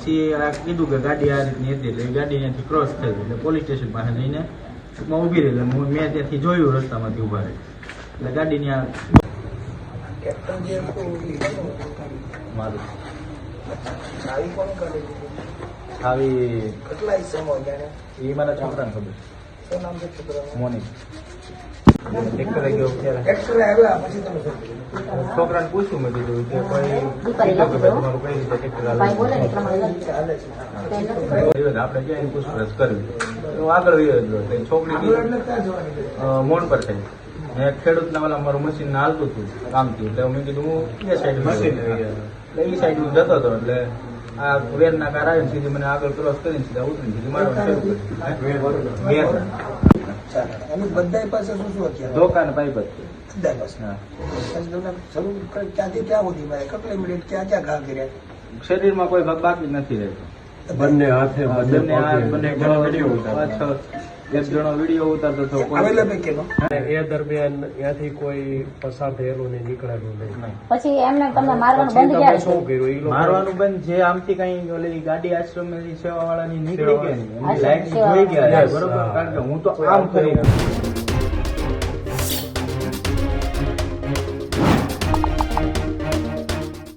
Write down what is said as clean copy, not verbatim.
પછી કીધું કે ગાડી આ રીતની હતી એટલે ગાડી ત્યાંથી ક્રોસ થઈ એટલે પોલીસ સ્ટેશન પાસે જઈને ટૂંકમાં ઊભી રહી. મેં ત્યાંથી જોયું રસ્તામાંથી ઊભા રહી એટલે ગાડી ત્યાં મારું આવી એ મારા છોકરાને ખબર મોનિક છોકરાને પૂછ્યું મેં કીધું કે કોઈ તમારું કઈ રીતે ટ્રેક્ટર આપણે ક્યાં પૂછપરછ કરવી હું આગળ વયો છોકરી મોડ પર થઈ ખેડૂતના વાળા મારું મશીન હાલતું હતું કામથી એટલે મેં કીધું હું એ સાઈડ મશીન એટલે એ સાઈડ હું જતો હતો એટલે આ વેરના કાર આવીને સીધી મને આગળ ક્રોસ કરીને સીધા ઉતરીને સીધી મારવાનું શરૂ બધા પાસે શું શું અત્યારે ધોકા ને પાઇપ બધા પાસે ક્યાંથી ક્યાં સુધી મારે કેટલી મિનિટ ક્યાં ક્યાં ઘા કર્યા શરીરમાં કોઈ ભાગ બાકી નથી રહેતો. બંને હાથે બંને હાથ બંને એક જણો વિડીયો ઉતારતો હતો એ દરમિયાન ત્યાંથી કોઈ પસાર થયેલું નહીં, નીકળેલું નહીં. પછી એમને તમને મારવાનું પછી બંધ તમે ક્યારે શું કર્યું? એ લોકો મારવાનું બંધ જે આમથી કઈ ઓલી ગાડી આશ્રમ સેવા વાળાની નીકળી ગઈ ને એમની લાઈટ જોઈ ગયા બરોબર, કારણ કે હું તો આમ કરી